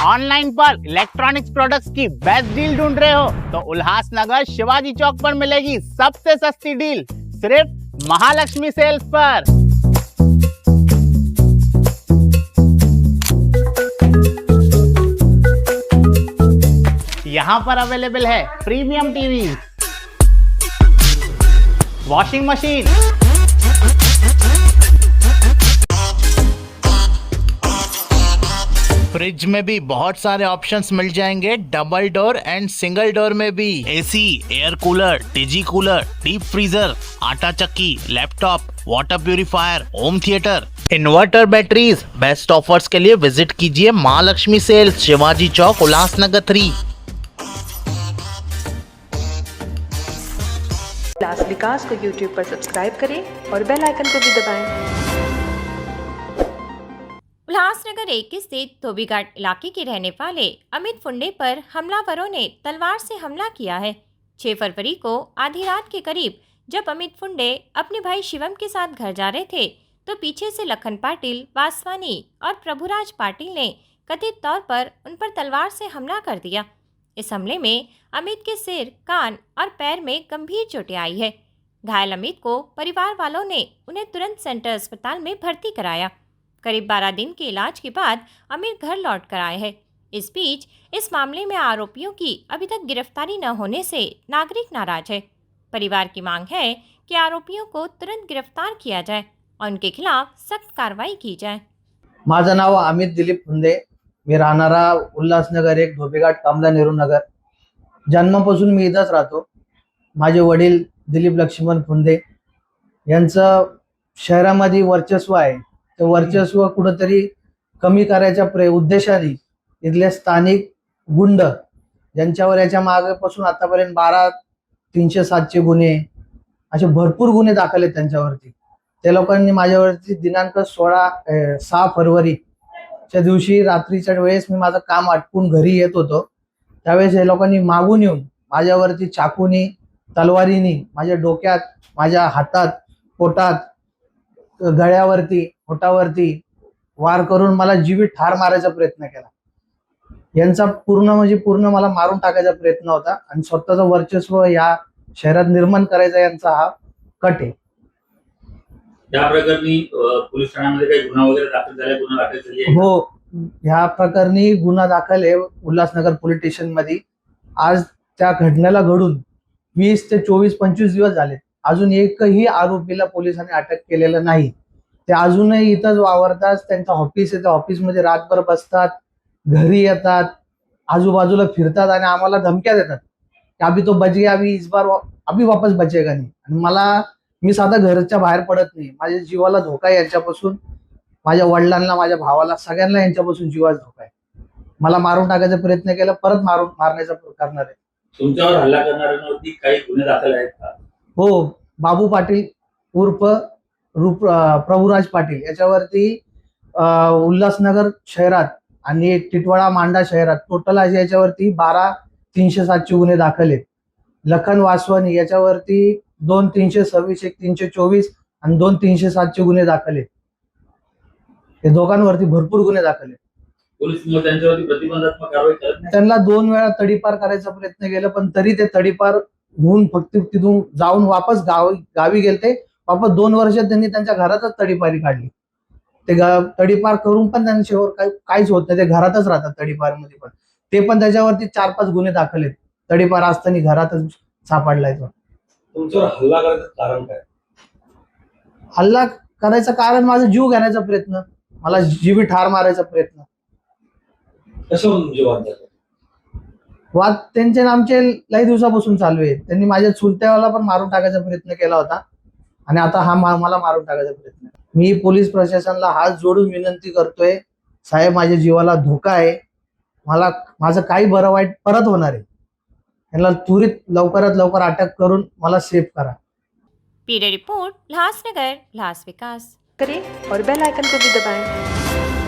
Online पर electronics products की best deal ढूंढ रहे हो तो उल्लासनगर शिवाजी चौक पर मिलेगी सबसे सस्ती डील, सिर्फ महालक्ष्मी सेल्स पर। यहाँ पर अवेलेबल है premium TV, washing machine, fridge में भी बहुत सारे ऑप्शंस मिल जाएंगे, double door and single door में भी। AC, air cooler, digi cooler, deep freezer, आटा चक्की, laptop, water purifier, home theatre, inverter, batteries. Best offers के लिए विजिट कीजिए महालक्ष्मी सेल्स, शिवाजी चौक, उल्लासनगर 3। उल्लास विकास को YouTube पर सब्सक्राइब करें और बेल आइकन को भी दबाएं। उल्लासनगर 1 स्थित धोबीघाट इलाके के रहने वाले अमित फुंडे पर हमलावरों ने तलवार से हमला किया है। 6 फरवरी को आधी रात के करीब जब अमित फुंडे अपने भाई शिवम के साथ घर जा रहे थे तो पीछे से लखन पाटिल, वासवानी और प्रभुराज पाटिल ने कथित तौर पर उन पर तलवार से हमला कर दिया। इस हमले में अमित के सिर, कान और पैर में गंभीर चोटें आई है। घायल अमित को परिवार वालों ने उन्हें तुरंत सेंटर अस्पताल में भर्ती कराया। करीब 12 दिन के इलाज के बाद अमित घर लौट कर आए हैं। इस बीच इस मामले में आरोपियों की अभी तक गिरफ्तारी न होने से नागरिक नाराज है। परिवार की मांग है कि आरोपियों को तुरंत गिरफ्तार किया जाए और उनके खिलाफ सख्त कार्रवाई की जाए। माझं नाव अमित दिलीप फुंदे, मी राहणारा उल्हासनगर 1, धोबीघाट, कमला नेहरू नगर। जन्मापासून मी इथंच राहतो। माझे वडील दिलीप लक्ष्मण फुंदे यांचं शहरामध्ये वर्चस्व आहे। ते वर्चस्व कुठेतरी कमी करायच्या उद्देशाने इथले स्थानिक गुंड, ज्यांच्यावर याच्या मागेपासून आतापर्यंत 12 307चे गुन्हे, असे भरपूर गुन्हे दाखल आहेत त्यांच्यावरती। त्या लोकांनी माझ्यावरती दिनांक 6 फरवरीच्या दिवशी रात्रीच्या वेळेस मी माझं काम आटपून घरी येत होतो, त्यावेळेस हे लोकांनी मागून येऊन माझ्यावरती चाकूनी, तलवारीनी, माझ्या डोक्यात, माझ्या हातात, पोटात, गळ्यावरती, पोटावरती वार करून मला जीवित ठार मारायचा प्रयत्न केला। यांचा पूर्ण मला मारून टाकायचा प्रयत्न होता आणि स्वतःचं वर्चस्व या शहरात निर्माण करायचा यांचा हा कट आहे। या प्रकरणी पोलीस ठाण्यामध्ये काही गुन्हा वगैरे दाखल झाला, गुन्हा दाखल झाली? हो, ह्या प्रकरणी गुन्हा दाखल आहे उल्हासनगर पोलीस स्टेशन मध्ये। आज त्या घटनेला घडून 20 ते 24-25 दिवस झाले, अजून एकही आरोपीला पोलिसांनी अटक केलेलं नाही। ते अजूनही इथंच वावरतात, त्यांचं ऑफिस आहे, त्या ऑफिसमध्ये रातभर बसतात, घरी येतात, आजूबाजूला फिरतात आणि आम्हाला धमक्या देतात की अभी तो बच गया, अभी इस बार अभी वापस बचेगा नहीं। आणि मी साधा घरच्या बाहेर पडत नाही, माझ्या जीवाला धोका आहे यांच्यापासून, माझ्या वडिलांना, माझ्या भावाला, सगळ्यांना यांच्यापासून जीवाला धोका आहे। मला मारून टाकायचा प्रयत्न केला, परत मारण्याचा करणार आहे। तुमच्यावर हल्ला करणाऱ्यांवरती काही गुन्हे दाखल आहेत का? हो, बाबू पाटील उर्फ प्रभुराज पाटील याच्यावरती उल्हासनगर शहरात आणि टिटवाळा, मांडा शहरात टोटल असे याच्यावरती 12 307चे गुन्हे दाखल आहेत। लखन वासवानी याच्यावरती 2 326, 1 324 आणि 2 307चे गुन्हे दाखल आहेत। हे दोघांवरती भरपूर गुन्हे दाखल आहेत। पोलीस मग त्यांच्यावरती प्रतिबंधात्मक कारवाई करत नाही? त्यांना 2 वेळा तडीपार करायचा प्रयत्न केला, पण तरी ते तडीपार होऊन फक्त तिथून जाऊन वापस गावी गेलते। वापस 2 वर्षात त्यांनी त्यांच्या घरातच तडीपारी काढली। ते तडीपार करून पण त्यांच्यावर काहीच होत नाही, ते घरातच राहतात तडीपार मध्ये पण। ते पण त्याच्यावरती 4-5 गुन्हे दाखल आहेत, तडीपार असताना घरातच सापडलाय तो। तुमच्यावर हल्ला करायचं कारण काय? हल्ला करायचं कारण माझा जीव घेण्याचा प्रयत्न, मला जीवी ठार मारायचा प्रयत्न। कशावरून वाद झाला? वाद त्यांचे आमचे लई दिवसापासून चालू आहे। त्यांनी माझ्या चुलत्याला पण मारून टाकायचा प्रयत्न केला होता आणि आता हा मला मारून टाकायचा प्रयत्न। मी पोलीस प्रशासनाला हात जोडून विनंती करतोय, साहेब माझ्या जीवाला धोका आहे, मला माझं काही बरं वाईट परत होणार आहे, यांना त्वरित लवकरात लवकर अटक करून मला सेफ करा। ब्यूरो रिपोर्ट, उल्लासनगर, उल्लास विकास। करें और बेल आइकन को भी दबाएं।